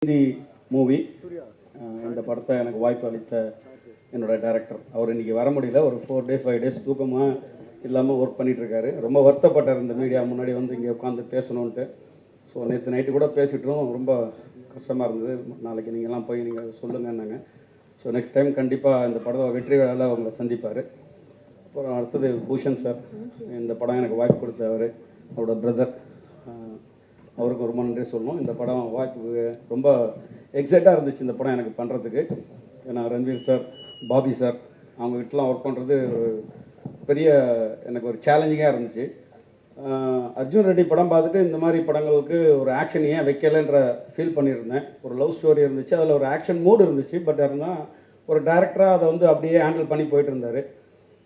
Hindi movie. இந்த படத்தை எனக்கு வாய்ப்பு அளித்த என்னோட டைரக்டர், அவர் இன்றைக்கி வர முடியல, ஒரு 4 days 5 days தூக்கமாக இல்லாமல் ஒர்க் பண்ணிகிட்ருக்காரு. ரொம்ப வருத்தப்பட்டார் இந்த மீடியா முன்னாடி வந்து இங்கே உட்காந்து பேசணுன்ட்டு. ஸோ நேற்று நைட்டு கூட பேசிட்டோம், ரொம்ப கஷ்டமாக இருந்தது. நாளைக்கு நீங்கள்லாம் போய் நீங்கள் சொல்லுங்கன்னாங்க. ஸோ நெக்ஸ்ட் டைம் கண்டிப்பாக இந்த படம் வெற்றி விழாவில் அவங்களை சந்திப்பார். அப்புறம் அடுத்தது பூஷன் சார், இந்த படம் எனக்கு வாய்ப்பு கொடுத்தவர், அவரோட பிரதர், அவருக்கு ரொம்ப நன்றி சொல்லணும். இந்த படம் வாய்ப்பு ரொம்ப எக்ஸைட்டாக இருந்துச்சு இந்த படம் எனக்கு பண்ணுறதுக்கு. ஏன்னா ரன்வீர் சார், பாபி சார் அவங்க கிட்டலாம் ஒர்க் பண்ணுறது ஒரு பெரிய எனக்கு ஒரு சேலஞ்சிங்காக இருந்துச்சு. அர்ஜுன் ரெட்டி படம் பார்த்துட்டு இந்த மாதிரி படங்களுக்கு ஒரு ஆக்ஷன் ஏன் வைக்கலைன்ற ஃபீல் பண்ணியிருந்தேன். ஒரு லவ் ஸ்டோரி இருந்துச்சு, அதில் ஒரு ஆக்ஷன் மூடு இருந்துச்சு. பட் இருந்தால் ஒரு டேரக்டராக அதை வந்து அப்படியே ஹேண்டில் பண்ணி போயிட்டு இருந்தார்.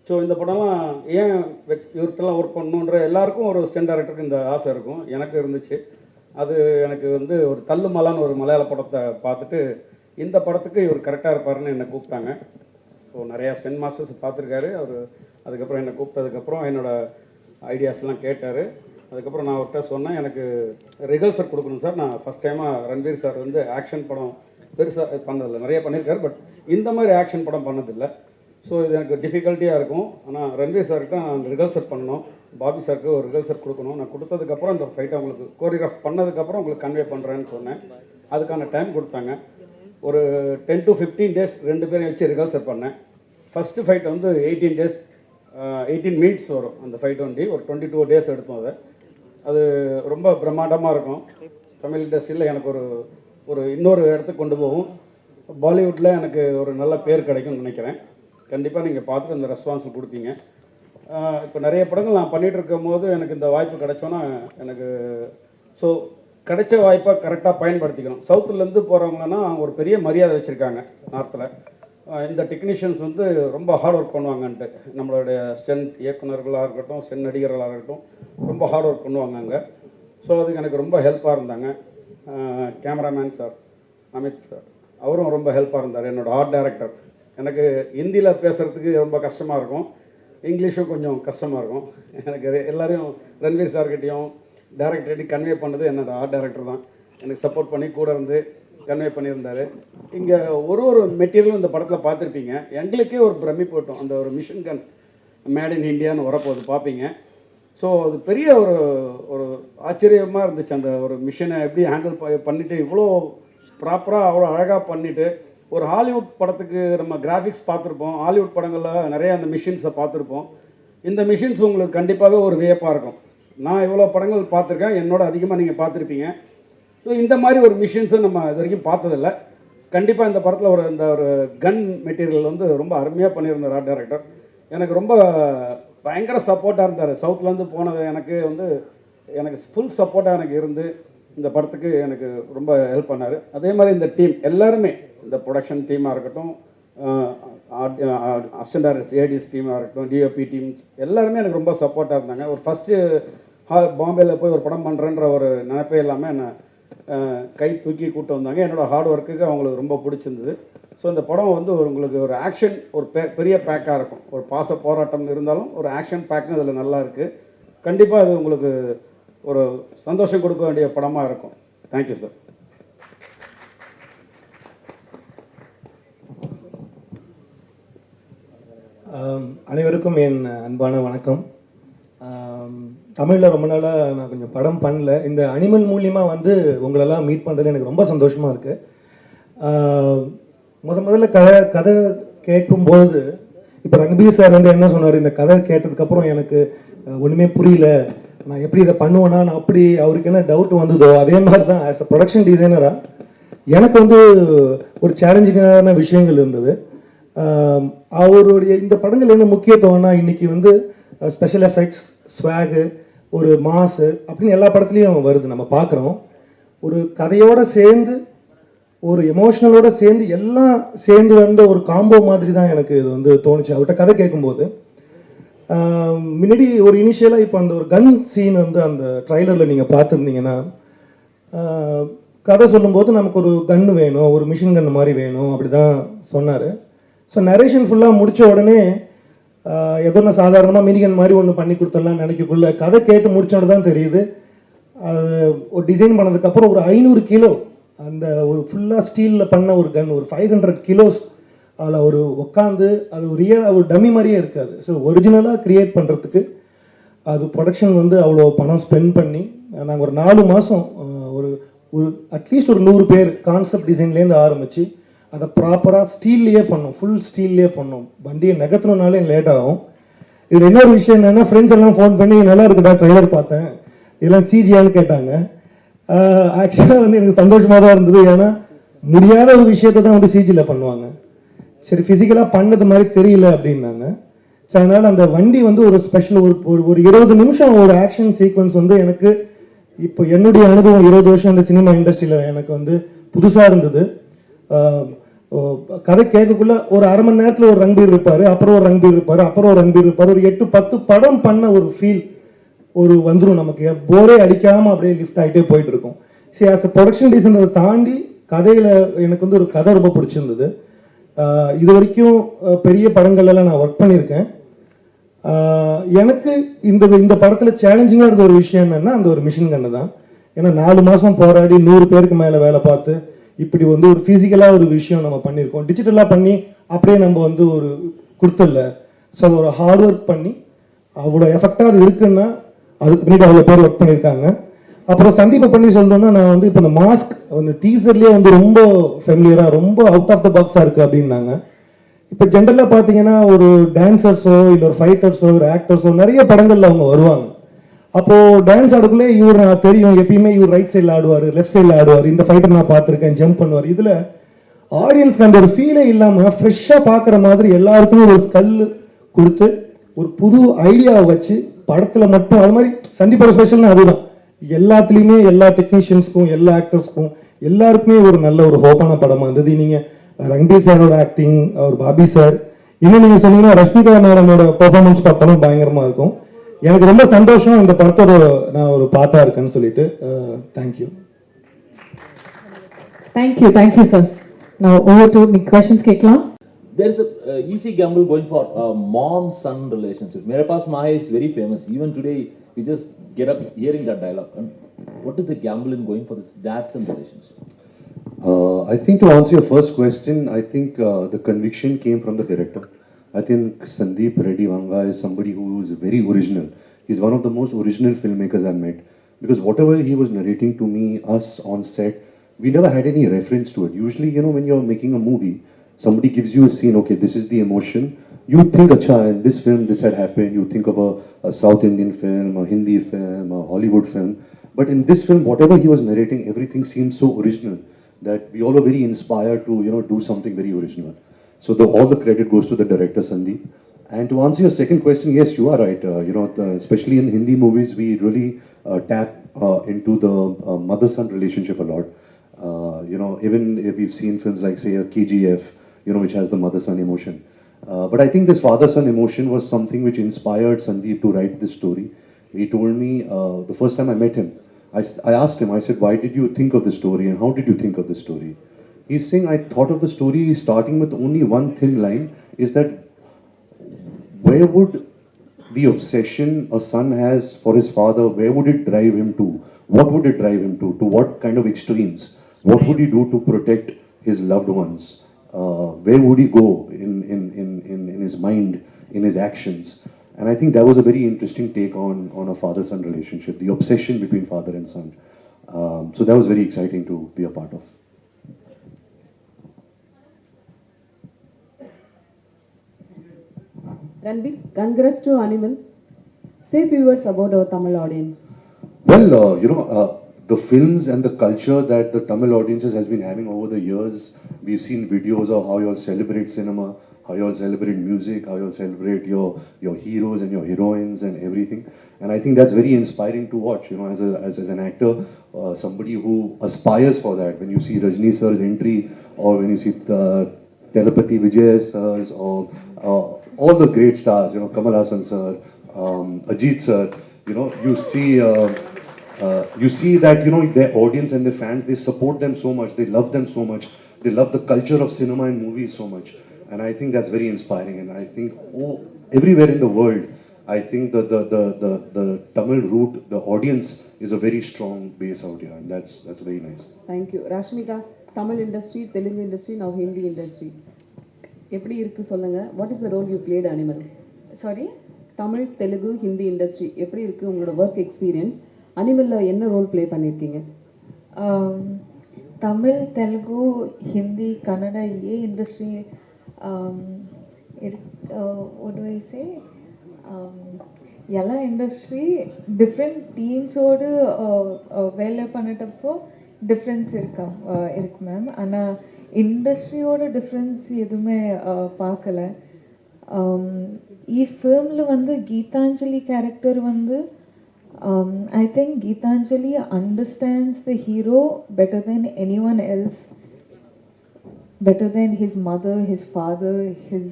ஸோ இந்த படம்லாம் ஏன் இவர்கிட்டலாம் ஒர்க் பண்ணணுன்ற எல்லாருக்கும் ஒரு ஸ்டெண்ட் டேரக்டருக்கு இந்த ஆசை இருக்கும், எனக்கு இருந்துச்சு. அது எனக்கு வந்து ஒரு தள்ளுமலான்னு ஒரு மலையாள படத்தை பார்த்துட்டு இந்த படத்துக்கு இவர் கரெக்டாக இருப்பாருன்னு என்னை கூப்பிட்டாங்க. ஸோ நிறையா ஸ்டென் மாஸ்டர்ஸ் பார்த்துருக்காரு அவர். அதுக்கப்புறம் என்னை கூப்பிட்டதுக்கப்புறம் என்னோடய ஐடியாஸ்லாம் கேட்டார். அதுக்கப்புறம் நான் அவர்கிட்ட சொன்னேன், எனக்கு ரிஹர்சல் கொடுக்கணும் சார். நான் ஃபஸ்ட் டைமாக ரன்பீர் சார் வந்து ஆக்ஷன் படம் பெருசாக பண்ணதில்லை, நிறைய பண்ணியிருக்காரு, பட் இந்த மாதிரி ஆக்ஷன் படம் பண்ணதில்லை. ஸோ இது எனக்கு டிஃபிகல்ட்டியாக இருக்கும். ஆனால் ரன்பீர் சார்கிட்ட நான் ரிஹர்சல் பண்ணணும், பாபி சாருக்கு ஒரு ரிஹர்சல் கொடுக்கணும். நான் கொடுத்ததுக்கப்புறம் இந்த ஃபைட்டை உங்களுக்கு கோரியோகிராஃப் பண்ணதுக்கப்புறம் உங்களுக்கு கன்வே பண்ணுறேன்னு சொன்னேன். அதுக்கான டைம் கொடுத்தாங்க. ஒரு 10 to 15 days 2 பேரையும் வச்சு ரிஹர்சல் பண்ணேன். ஃபஸ்ட்டு ஃபைட் வந்து 18 days 18 minutes வரும் அந்த ஃபைட் வண்டி. ஒரு 22 days எடுத்தோம். அது ரொம்ப பிரம்மாண்டமாக இருக்கும். தமிழ் இண்டஸ்ட்ரியில் எனக்கு ஒரு இன்னொரு இடத்துக்கு கொண்டு போகும். பாலிவுட்டில் எனக்கு ஒரு நல்ல பேர் கிடைக்கும்னு நினைக்கிறேன். கண்டிப்பாக நீங்கள் பார்த்துட்டு அந்த ரெஸ்பான்ஸ் கொடுப்பீங்க. இப்போ நிறைய படங்கள் நான் பண்ணிகிட்டு இருக்கும் போது எனக்கு இந்த வாய்ப்பு கிடைச்சோன்னா எனக்கு ஸோ கிடைச்ச வாய்ப்பை கரெக்டாக பயன்படுத்திக்கணும். சவுத்துலேருந்து போகிறவங்கன்னா அவங்க ஒரு பெரிய மரியாதை வச்சுருக்காங்க நார்த்தில். இந்த டெக்னீஷியன்ஸ் வந்து ரொம்ப ஹார்ட் ஒர்க் பண்ணுவாங்கன்ட்டு, நம்மளுடைய ஸ்டென்ட் இயக்குநர்களாக இருக்கட்டும், ஸ்டென்ட் நடிகர்களாக இருக்கட்டும், ரொம்ப ஹார்ட் ஒர்க் பண்ணுவாங்க அங்கே. ஸோ அதுக்கு எனக்கு ரொம்ப ஹெல்ப்பாக இருந்தாங்க. கேமராமேன் சார் அமித் சார், அவரும் ரொம்ப ஹெல்ப்பாக இருந்தார். என்னோடய ஆர்ட் டைரக்டர், எனக்கு ஹிந்தியில் பேசுகிறதுக்கு ரொம்ப கஷ்டமாக இருக்கும், இங்கிலீஷும் கொஞ்சம் கஷ்டமாக இருக்கும். எனக்கு எல்லோரையும் ரன்வீர் சார்கிட்டையும் டேரக்டர்கிட்டையும் கன்வே பண்ணது என்னோடய ஆர்ட் டைரக்டர் தான். எனக்கு சப்போர்ட் பண்ணி கூட இருந்து கன்வே பண்ணியிருந்தார். இங்கே ஒரு மெட்டீரியலும் இந்த படத்தில் பார்த்துருப்பீங்க. எங்களுக்கே ஒரு பிரமிப்பு போட்டோம். அந்த ஒரு மிஷின் கன் மேட் இன் இண்டியான்னு வரப்போது பார்ப்பீங்க. ஸோ அது பெரிய ஒரு ஆச்சரியமாக இருந்துச்சு. அந்த ஒரு மிஷினை எப்படி ஹேண்டில் பண்ணிவிட்டு இவ்வளோ ப்ராப்பராக அவ்வளோ அழகாக பண்ணிவிட்டு, ஒரு ஹாலிவுட் படத்துக்கு நம்ம கிராஃபிக்ஸ் பார்த்துருப்போம், ஹாலிவுட் படங்களில் நிறைய அந்த மிஷின்ஸை பார்த்துருப்போம். இந்த மிஷின்ஸ் உங்களுக்கு கண்டிப்பாகவே ஒரு வியப்பாக இருக்கும். நான் இவ்வளோ படங்கள் பார்த்துருக்கேன், என்னோட அதிகமாக நீங்கள் பார்த்துருப்பீங்க. ஸோ இந்த மாதிரி ஒரு மிஷின்ஸை நம்ம இது வரைக்கும் பார்த்ததில்லை. கண்டிப்பாக இந்த படத்தில் இந்த ஒரு கன் மெட்டீரியல் வந்து ரொம்ப அருமையாக பண்ணியிருந்தார் ஆர்ட் டைரக்டர். எனக்கு ரொம்ப பயங்கர சப்போர்ட்டாக இருந்தார். சவுத்துலேருந்து போனது எனக்கு ஃபுல் சப்போர்ட்டாக எனக்கு இருந்து இந்த படத்துக்கு எனக்கு ரொம்ப ஹெல்ப் பண்ணார். அதே மாதிரி இந்த டீம் எல்லாருமே, இந்த ப்ரொடக்ஷன் டீமாக இருக்கட்டும், அசிஸ்டன்ட் டைரக்டர்ஸ் ஏடிஸ் டீமாக இருக்கட்டும், டிஓபி டீம்ஸ் எல்லாருமே எனக்கு ரொம்ப சப்போர்ட்டாக இருந்தாங்க. ஒரு ஃபஸ்ட்டு பாம்பேயில் போய் ஒரு படம் பண்ணுறேன்ற ஒரு நினைப்பே இல்லாமல் என்னை கை தூக்கி கூப்பிட்டு வந்தாங்க. என்னோடய ஹார்ட் ஒர்க்குக்கு அவங்களுக்கு ரொம்ப பிடிச்சிருந்தது. ஸோ இந்த படம் வந்து உங்களுக்கு ஒரு ஆக்ஷன் ஒரு பெரிய பேக்காக இருக்கும். ஒரு பாச போராட்டம் இருந்தாலும் ஒரு ஆக்ஷன் பேக்கும் அதில் நல்லா இருக்குது. கண்டிப்பாக அது உங்களுக்கு ஒரு சந்தோஷம் கொடுக்க வேண்டிய படமாக இருக்கும். Thank you sir. அனைவருக்கும் என் அன்பான வணக்கம். தமிழில் ரொம்ப நாளாக நான் கொஞ்சம் படம் பண்ணல. இந்த அனிமல் மூலியமாக வந்து உங்களெல்லாம் மீட் பண்ணுறது எனக்கு ரொம்ப சந்தோஷமாக இருக்குது. முதல்ல கதை கேட்கும்போது இப்போ ரன்பீர் சார் வந்து என்ன சொன்னார், இந்த கதை கேட்டதுக்கப்புறம் எனக்கு ஒன்றுமே புரியல, நான் எப்படி இதை பண்ணுவேன்னா, நான் அப்படி அவருக்கு என்ன டவுட் வந்ததோ அதே மாதிரி தான் ஆஸ் அ ப்ரொடக்ஷன் டிசைனராக எனக்கு வந்து ஒரு சேலஞ்சிங்கான விஷயங்கள் இருந்தது. அவருடைய இந்த படங்கள் என்ன முக்கியத்துவம்னா, இன்னைக்கு வந்து ஸ்பெஷல் எஃபெக்ட்ஸ், ஸ்வாகு, ஒரு மாசு அப்படின்னு எல்லா படத்துலையும் வருது, நம்ம பார்க்குறோம். ஒரு கதையோடு சேர்ந்து ஒரு எமோஷனலோடு சேர்ந்து எல்லாம் சேர்ந்து வந்த ஒரு காம்போ மாதிரி தான் எனக்கு இது வந்து தோணுச்சு அவர்கிட்ட கதை கேட்கும்போது. முன்னாடி ஒரு இனிஷியலாக இப்போ அந்த ஒரு கன் சீன் வந்து அந்த ட்ரைலரில் நீங்கள் பார்த்துருந்தீங்கன்னா, கதை சொல்லும்போது நமக்கு ஒரு கன்று வேணும், ஒரு மிஷின் கன் மாதிரி வேணும் அப்படி தான் சொன்னார். ஸோ நரேஷன் ஃபுல்லாக முடித்த உடனே ஏதோ நான் சாதாரணமாக மினிகன் மாதிரி ஒன்று பண்ணி கொடுத்துடலாம் நினைக்கக்குள்ள கதை கேட்டு முடிச்சோன்னு தான் தெரியுது, ஒரு டிசைன் பண்ணதுக்கப்புறம் ஒரு 500 கிலோ அந்த ஒரு ஃபுல்லாக ஸ்டீலில் பண்ண ஒரு கன், ஒரு 500 கிலோஸ், அதில் ஒரு உட்காந்து அது ஒரு ஒரு டம்மி மாதிரியே இருக்காது. ஸோ ஒரிஜினலாக க்ரியேட் பண்ணுறதுக்கு அது ப்ரொடக்ஷன் வந்து அவ்வளோ பணம் ஸ்பெண்ட் பண்ணி நாங்கள் ஒரு 4 மாதம் ஒரு ஒரு அட்லீஸ்ட் ஒரு 100 பேர் கான்செப்ட் டிசைன்லேருந்து ஆரம்பித்து அதை ப்ராப்பராக ஸ்டீல்லையே பண்ணோம், ஃபுல் ஸ்டீல்லையே பண்ணோம். வண்டியை நகர்த்தணுனாலே லேட் ஆகும். இதில் இன்னொரு விஷயம் என்னென்னா, ஃப்ரெண்ட்ஸ் எல்லாம் ஃபோன் பண்ணி நல்லா இருக்குடா ட்ரெய்லர் பார்த்தேன், இதெல்லாம் சிஜியான்னு கேட்டாங்க. ஆக்சுவலாக வந்து எனக்கு சந்தோஷமாக தான் இருந்தது. ஏன்னா முடியாத ஒரு விஷயத்தை தான் வந்து சிஜியில் பண்ணுவாங்க. சரி, ஃபிசிக்கலாக பண்ணது மாதிரி தெரியல அப்படின்னாங்க. ஸோ அதனால் அந்த வண்டி வந்து ஒரு ஸ்பெஷல் ஒரு 20 நிமிஷம் ஒரு ஆக்ஷன் சீக்வன்ஸ் வந்து எனக்கு இப்போ என்னுடைய அனுபவம் 20 வருஷம் இந்த சினிமா இண்டஸ்ட்ரியில் எனக்கு வந்து புதுசாக இருந்தது. கதை கேட்கக்குள்ள ஒரு அரை மணி நேரத்தில் ஒரு ரன்பீர் இருப்பார், அப்புறம் ஒரு ரன்பீர் இருப்பார், அப்புறம் ஒரு ரன்பீர் இருப்பார். ஒரு 8-10 படம் பண்ண ஒரு ஃபீல் ஒரு வந்துடும் நமக்கு. போரே அடிக்காமல் அப்படியே லிஃப்ட் ஆகிட்டே போயிட்டு இருக்கும். சரி, ஆஸ் அ ப்ரொடக்ஷன் டிசைனரை தாண்டி கதையில் எனக்கு வந்து ஒரு கதை ரொம்ப பிடிச்சிருந்தது. இது வரைக்கும் பெரிய படங்கள்லாம் நான் ஒர்க் பண்ணியிருக்கேன். எனக்கு இந்த படத்தில் சேலஞ்சிங்காக இருந்த ஒரு விஷயம் என்னென்னா அந்த ஒரு மிஷின் கன்னு தான். ஏன்னா 4 மாதம் போராடி 100 பேருக்கு மேலே வேலை பார்த்து இப்படி வந்து ஒரு ஃபிசிக்கலாக ஒரு விஷயம் நம்ம பண்ணியிருக்கோம். டிஜிட்டலாக பண்ணி அப்படியே நம்ம வந்து ஒரு கொடுத்துடல. ஸோ ஒரு ஹார்ட் ஒர்க் பண்ணி அவ்வளோ எஃபெக்டாக அது இருக்குன்னா அதுக்கு பின்னாடி அவ்வளோ பேர் ஒர்க் பண்ணியிருக்காங்க. அப்புறம் சந்தீப்பை பண்ணி சொல்லணும்னா, நான் வந்து இப்போ இந்த மாஸ்க் அந்த டீசர்லேயே வந்து ரொம்ப ஃபெமிலியராக ரொம்ப அவுட் ஆஃப் த பாக்ஸாக இருக்குது அப்படின்னாங்க. இப்போ ஜென்ரலாக பார்த்தீங்கன்னா ஒரு டான்சர்ஸோ இல்லை ஒரு ஃபைட்டர்ஸோ ஒரு ஆக்டர்ஸோ நிறைய படங்களில் அவங்க வருவாங்க. அப்போது டான்ஸ் ஆடுக்குள்ளே இவர் நான் தெரியும், எப்பயுமே இவர் ரைட் சைடில் ஆடுவார், லெஃப்ட் சைடில் ஆடுவார், இந்த ஃபைட்டர் நான் பார்த்துருக்கேன், ஜம்ப் பண்ணுவார். இதில் ஆடியன்ஸ்க்கு அந்த ஒரு ஃபீலே இல்லாமல் ஃப்ரெஷ்ஷாக பார்க்குற மாதிரி எல்லாருக்குமே ஒரு ஸ்கல் கொடுத்து ஒரு புது ஐடியாவை வச்சு படத்தில் மட்டும் அது மாதிரி சந்திப்போட ஸ்பெஷல்னு அதுதான். எல்லாத்துலேயுமே எல்லா டெக்னீஷியன்ஸ்க்கும் எல்லா ஆக்டர்ஸ்க்கும் எல்லாருக்குமே ஒரு நல்ல ஒரு ஹோப்பான படமாக இருந்தது. நீங்கள் ரன்பீர் சாரோட ஆக்டிங், அவர் பாபி சார், இன்னும் நீங்கள் சொன்னீங்கன்னா ரஷ்மிகா மேடமோட பெர்ஃபார்மன்ஸ் பார்த்தாலும் பயங்கரமாக இருக்கும். எனக்கு ரொம்ப சந்தோஷம் இந்த படத்தோட நான் ஒரு பாட்டா இருக்கேன்னு சொல்லிட்டு. Thank you. Thank you, sir. Now over to the questions கேட்கலாம். There's a easy gamble going for mom-son relationships. Mere Paas Mahe is very famous. Even today, we just get up hearing that dialogue. And what is the gamble in going for this dad-son relationship? I think to answer your first question, I think the conviction came from the director. I think Sandeep Reddy Vanga is somebody who is very original. He's one of the most original filmmakers I've met. Because whatever he was narrating to me, us on set, we never had any reference to it. Usually, you know, when you're making a movie, somebody gives you a scene, okay, this is the emotion. You think, acha, in this film, this had happened. You think of a South Indian film, a Hindi film, a Hollywood film. But in this film, whatever he was narrating, everything seemed so original that we all were very inspired to, you know, do something very original. So all the credit goes to the director, Sandeep. And to answer your second question, yes, you are right. Especially in Hindi movies, we really tap into the mother-son relationship a lot. Even if we've seen films like, say, a KGF, which has the mother-son emotion. But I think this father-son emotion was something which inspired Sandeep to write this story. He told me the first time I met him, I asked him, I said, why did you think of this story and how did you think of this story? He's saying, I thought of the story starting with only one thin line, is that where would the obsession a son has for his father, where would it drive him to? What would it drive him to? To what kind of extremes? What would he do to protect his loved ones? Where would he go in his mind, in his actions? And I think that was a very interesting take on a father-son relationship, the obsession between father and son. So that was very exciting to be a part of. Ranbir, congrats to Animal. Say few words about our Tamil audience. Well, the films and the culture that the Tamil audiences has been having over the years, we've seen videos of how you all celebrate cinema, how you all celebrate music, how you all celebrate your heroes and your heroines and everything. And I think that's very inspiring to watch, as an actor, somebody who aspires for that. When you see Rajni sir's entry, or when you see Telepathy Vijay sir's, or all the great stars, Kamal Hassan sir, Ajit sir, you see that their audience and their fans, they support them so much, they love them so much, they love the culture of cinema and movies so much, and I think that's very inspiring. And I think everywhere in the world I think the Tamil root, the audience is a very strong base out here, and that's very nice. Thank you. Rashmika, Tamil industry, Telugu industry, now Hindi industry. எப்படி இருக்கு சொல்லுங்க. What is the role you played, Animal? Sorry? Tamil, Telugu, Hindi industry எப்படி இருக்கு உங்களோட work experience? அனிமல்ல என்ன role play பண்ணிருக்கீங்க? Tamil, Telugu, Hindi, Kannada, ये industry, what do I say? எல்லா இண்டஸ்ட்ரி டிஃப்ரெண்ட் டீம்ஸோடு வேலை பண்ணிட்டப்போ டிஃப்ரென்ஸ் இருக்கு மேம். ஆனால் இண்டஸ்ட்ரியோட டிஃப்ரென்ஸ் எதுவுமே பார்க்கல. ఈ ఫిల్మ్లో வந்து గీతాంజలి క్యారెక్టర్ வந்து I think Geetanjali understands the hero better than anyone else, better than his mother, his father, his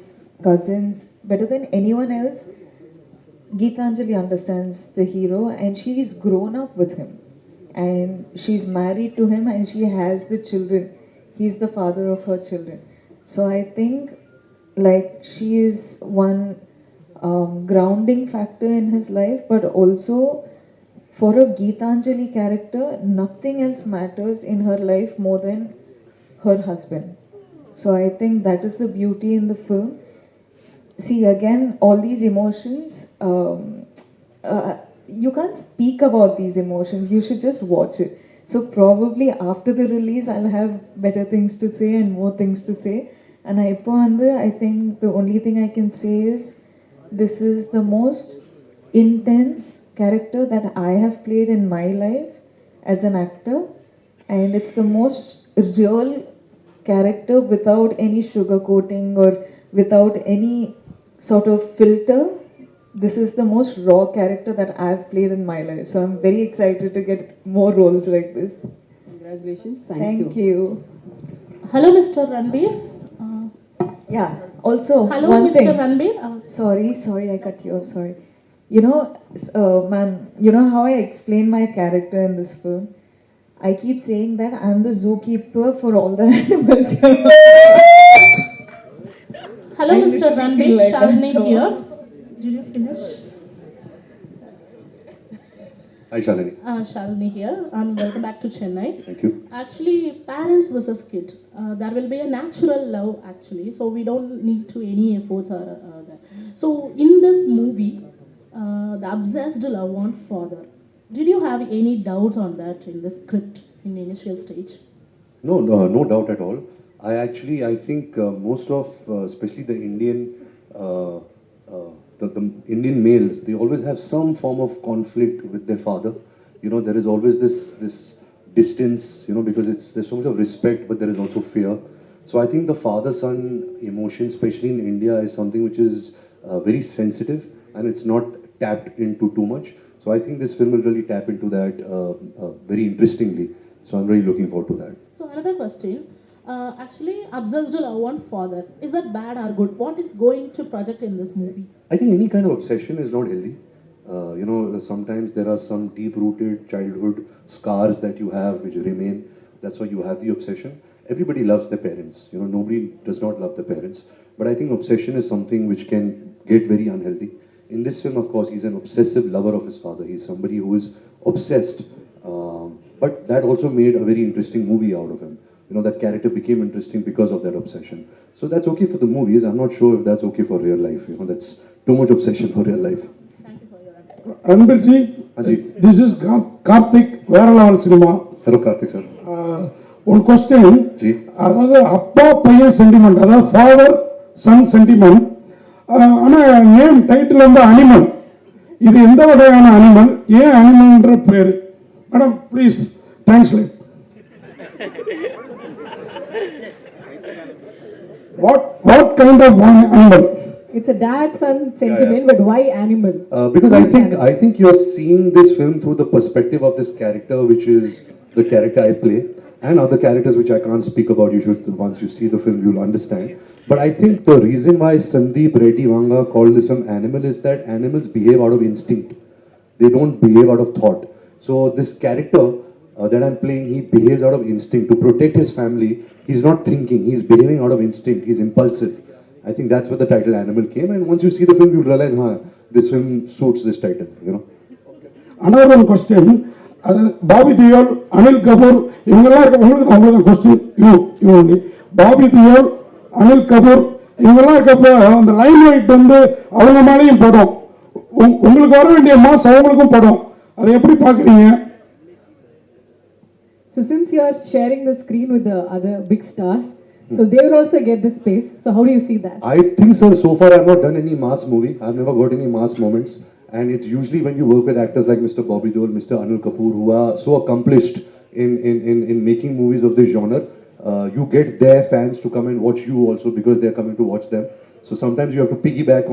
cousins, better than anyone else. Geetanjali understands the hero and she's grown up with him and she's married to him and she has the children. He's the father of her children. So I think like she is one grounding factor in his life, but also for a Geetanjali character, nothing else matters in her life more than her husband. So I think that is the beauty in the film. See, again, all these emotions, you can't speak about these emotions, you should just watch it. So probably after the release, I'll have better things to say and more things to say. And I think the only thing I can say is this is the most intense character that I have played in my life as an actor, and it's the most real character without any sugarcoating or without any sort of filter. This is the most raw character that I've played in my life, so I'm very excited to get more roles like this. Congratulations. Thank you. Hello, Mr. Ranbir. Yeah, also Hello, one Mr. thing. Ranbir. Sorry, I cut you off, sorry. You know, ma'am, you know how I explain my character in this film? I keep saying that I'm the zookeeper for all the animals. Hello, I Mr. literally Ranbir. feel like Shalini that, so- here. Did you finish? Hi, Shalini. Shalini here, and welcome back to Chennai. Thank you. Actually, parents versus kid. There will be a natural love, actually, so we don't need to any efforts or that. So in this movie, the obsessed love on father. Did you have any doubts on that in the script in the initial stage? No doubt at all. I think most of, especially the Indian, the Indian males, they always have some form of conflict with their father. You know, there is always this distance, you know, because there's so much of respect, but there is also fear. So I think the father-son emotion, especially in India, is something which is very sensitive and it's not tapped into too much. So I think this film will really tap into that very interestingly. So I'm really looking forward to that. So another question. Actually, obsessed love on father. Is that bad or good? What is going to project in this movie? I think any kind of obsession is not healthy. You know, sometimes there are some deep-rooted childhood scars that you have which remain. That's why you have the obsession. Everybody loves their parents. You know, nobody does not love their parents. But I think obsession is something which can get very unhealthy. In this film, of course, he's an obsessive lover of his father. He's somebody who is obsessed. But that also made a very interesting movie out of him. You know, that character became interesting because of that obsession. So that's okay for the movies. I'm not sure if that's okay for real life. You know, that's too much obsession for real life. Ranbir ji, Haji. this is Karthik, வேற level cinema. Hello, Karthik sir. ஒரு question, G. அதாவது அப்பா பையன் sentiment, அதாவது father son sentiment. ஆனா name title வந்து animal. இது எந்த வகையான அனிமல், ஏன் அனிமல்ன்ற பேரு? Madam please translate. What kind of animal? It's a dad-son sentiment, but why animal? Because I think you're seeing this film through the perspective of this character, which is the character I play, and other characters which I can't speak about. You should, once you see the film, you'll understand. But I think the reason why Sandeep Reddy Vanga called this film Animal is that animals behave out of instinct. They don't behave out of thought. So this character that I'm playing, he behaves out of instinct. To protect his family, he's not thinking, he's behaving out of instinct, he's impulsive. I think that's where the title Animal came, and once you see the film, you'll realize, this film suits this title, you know. Another one question. Bobby Deol, Anil Kapoor, இவங்கெல்லாம் உங்களுக்கு question you only. Bobby Deol, Anil Kapoor, இவங்கெல்லாம் இருக்கப்ப அந்த line light வந்து அவங்க மேலேயும் படம், உங்களுக்கு வர வேண்டிய மாஸ் அவங்களுக்கும் படம், அதை எப்படி பார்க்குறீங்க? So since you are sharing the screen with the other big stars, so they will also get the space. So how do you see that? I think, sir, so far I've not done any mass movie. I've never got any mass moments. And it's usually when you work with actors like Mr. Bobby Deol, Mr. Anil Kapoor, who are so accomplished in making movies of this genre, you get their fans to come and watch you also because they're coming to watch them. So sometimes you have to piggyback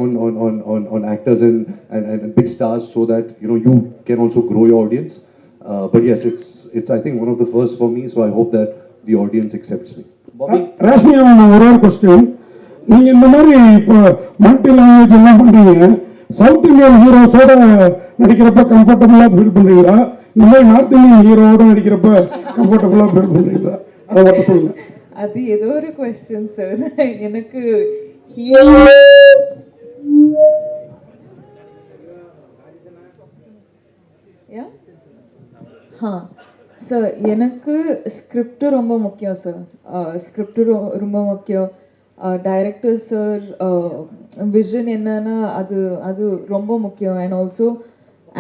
on actors and big stars so that, you know, you can also grow your audience. But yes, it's I think one of the first for me, so I hope that the audience accepts me. Rashmika, ஒரு question. நீங்க இந்த மாதிரி இப்போ multi language எல்லாம் பண்றீங்க, south Indian ஹீரோஸோட நடிக்கிறப்ப கம்ஃபர்டபுளா feel பண்றீங்களா, இந்த மாதிரி நார்த் இந்தியன் ஹீரோவோட நடிக்கிறப்ப கம்ஃபர்டபுளா ஃபீல் பண்றீங்களா? அதை மட்டும் சொல்லுங்க. அது ஏதோ ஒரு கொஸ்டின் சார். எனக்கு ஹீரோ சார், எனக்கு ஸ்கிரிப்ட் ரொம்ப முக்கியம் சார். ஸ்கிரிப்ட் ரொம்ப முக்கியம். டைரக்டர் சார் விஷன் என்னன்னா அது ரொம்ப முக்கியம். And also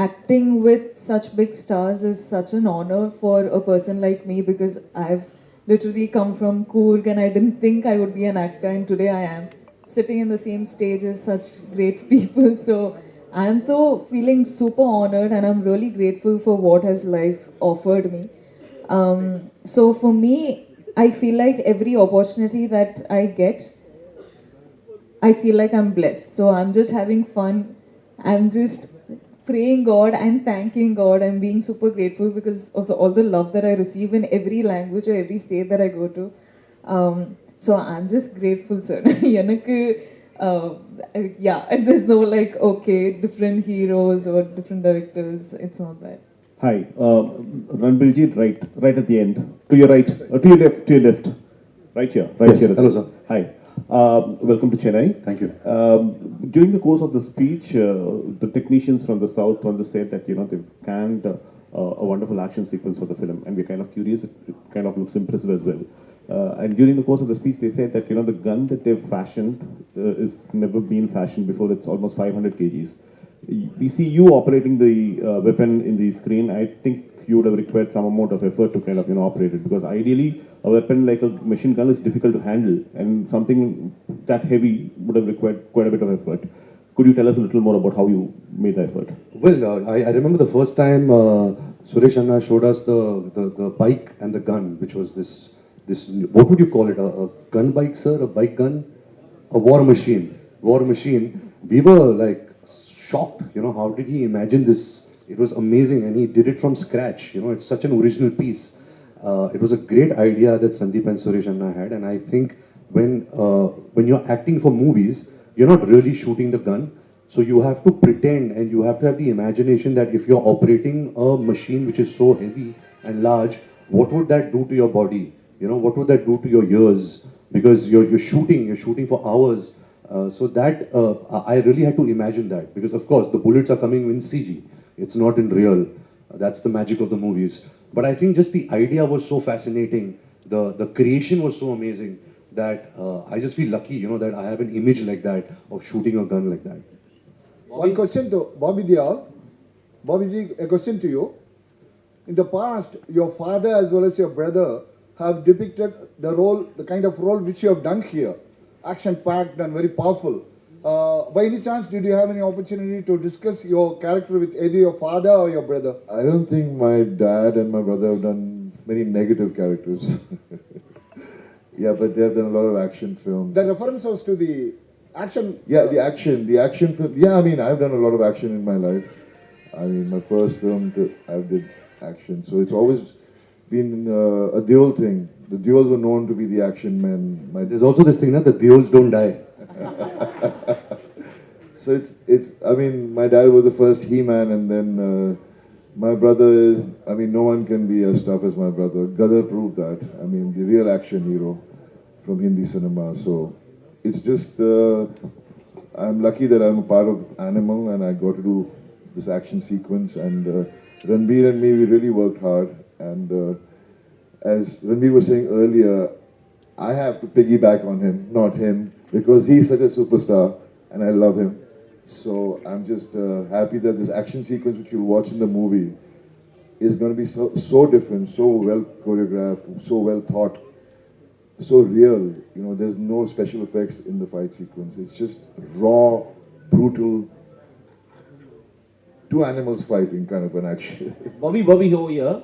acting with such big stars is such an honor for a person like me, because I've literally come from Coorg and I didn't think I would be an actor, and today I am sitting in the same stage as such great people. So I'm though feeling super honored, and I'm really grateful for what has life offered me. So for me, I feel like every opportunity that I get, I feel like I'm blessed. So I'm just having fun. I'm just praying God and thanking God and being super grateful because of all the love that I receive in every language or every state that I go to. So I'm just grateful, sir. Yeah, there's no like, okay, different heroes or different directors. It's not that. Hi, Ranbir ji, right at the end. To your right, to your left. Right here, Yes. here. Hello, sir. Hi. Welcome to Chennai. Thank you. During the course of the speech, the technicians from the south said that, you know, they've canned a wonderful action sequence for the film, and we're kind of curious. It kind of looks impressive as well. And during the course of the speech, they said that, you know, the gun that they've fashioned is never been fashioned before. It's almost 500 kgs. We see you operating the weapon in the screen. I think you would have required some amount of effort to kind of, you know, operate it, because ideally a weapon like a machine gun is difficult to handle, and something that heavy would have required quite a bit of effort. Could you tell us a little more about how you made the effort? Well, I remember the first time Suresh Anna showed us the bike and the gun, which was this what would you call it? A gun bike, sir? A bike gun? A war machine. We were like shocked, you know, how did he imagine this? It was amazing, and he did it from scratch. You know, it's such an original piece. It was a great idea that Sandeep and Suresh Anna had, and I think when you're acting for movies, you're not really shooting the gun, so you have to pretend and you have to have the imagination that if you're operating a machine which is so heavy and large, what would that do to your body? You know, what would that do to your ears? Because you're shooting for hours. So that I really had to imagine that, because of course the bullets are coming in CG. It's not in real. That's the magic of the movies. But I think just the idea was so fascinating. The creation was so amazing that I just feel lucky, you know, that I have an image like that of shooting a gun like that. One question to Bobby Deol. Bobby ji, a question to you. In the past, your father as well as your brother have depicted the kind of role which you have done here. Action-packed and very powerful. By any chance, did you have any opportunity to discuss your character with either your father or your brother? I don't think my dad and my brother have done many negative characters. Yeah, but they have done a lot of action films. The reference was to the action. Yeah, the action film. Yeah, I mean, I've done a lot of action in my life. I mean, my first film, I did action. So it's always been a Deol thing. The Deols were known to be the action men. There's also this thing that the Deols don't die. So it's. I mean, my dad was the first He-Man, and then my brother is. I mean, no one can be as tough as my brother. Gadar proved that. I mean, the real action hero from Hindi cinema. So it's just. I'm lucky that I'm a part of Animal and I got to do this action sequence. And Ranbir and me, we really worked hard. And as Ranbir was saying earlier, I have to piggyback on him, not him, because he's such a superstar and I love him. So I'm just happy that this action sequence which you'll watch in the movie is going to be so different, so well choreographed, so well thought, so real. You know, there's no special effects in the fight sequence. It's just raw, brutal, two animals fighting kind of an action. Bobby over here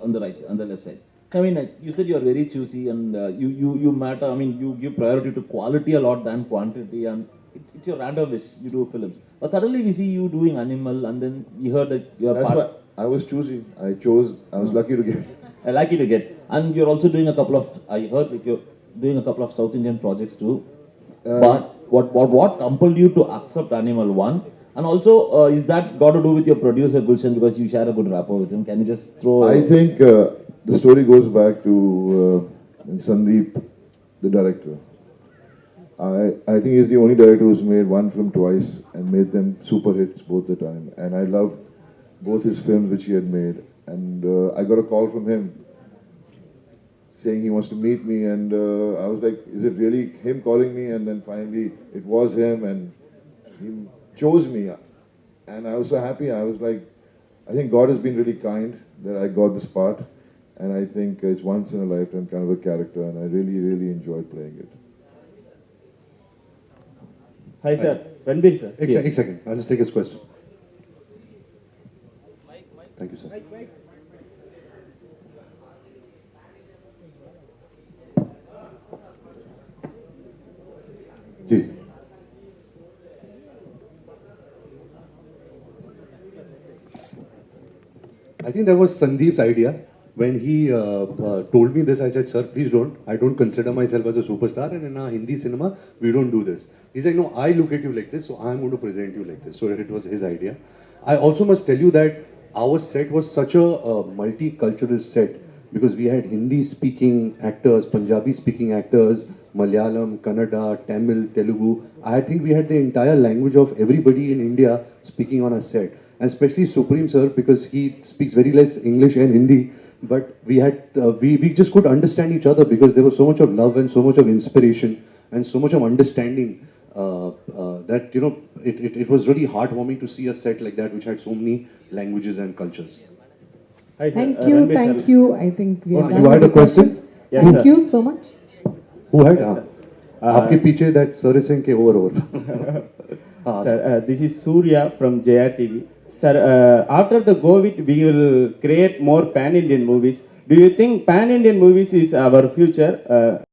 on the right, on the left side. I mean, you said you are very choosy and you matter. I mean, you give priority to quality a lot than quantity, and it's your random wish. You do films, but suddenly we see you doing Animal, and then we heard that you are That's part. why I was choosy. I chose. I was lucky to get. I like you to get, and you're also doing a couple of. I heard like you're doing a couple of South Indian projects too. But what compelled you to accept Animal One? And also, is that got to do with your producer Gulshan, because you share a good rapport with him? Can you just throw? I think the story goes back to Sandeep, the director. I think he's the only director who's made one film twice and made them super hits both the time. And I love both his films which he had made. And I got a call from him saying he wants to meet me. And I was like, is it really him calling me? And then finally it was him, and he chose me. And I was so happy. I was like, I think God has been really kind that I got this part. And I think it's once in a lifetime kind of a character. And I really, really enjoyed playing it. Hi, sir. Ranbir, sir. एक second. I'll just take his question. Thank you, sir. जी. I think that was Sandeep's idea. When he told me this, I said, sir, please don't. I don't consider myself as a superstar, and in our Hindi cinema, we don't do this. He said, no, I look at you like this, so I'm going to present you like this. So it was his idea. I also must tell you that our set was such a multicultural set, because we had Hindi-speaking actors, Punjabi-speaking actors, Malayalam, Kannada, Tamil, Telugu. I think we had the entire language of everybody in India speaking on our set. And especially Supreme sir, because he speaks very less English and Hindi. But we had we just could understand each other, because there was so much of love and so much of inspiration and so much of understanding that, you know, it was really heartwarming to see a set like that which had so many languages and cultures. Hi, sir. Thank you, Ranbir, thank sir. you. I think we are done You had with a the question? questions. Yes, Thank sir. you so much. Who had? Yes, sir. आपके पीछे that sir is saying के over. Sir, this is Surya from JR TV. Sir, after the COVID, we will create more pan-Indian movies. Do you think pan-Indian movies is our future?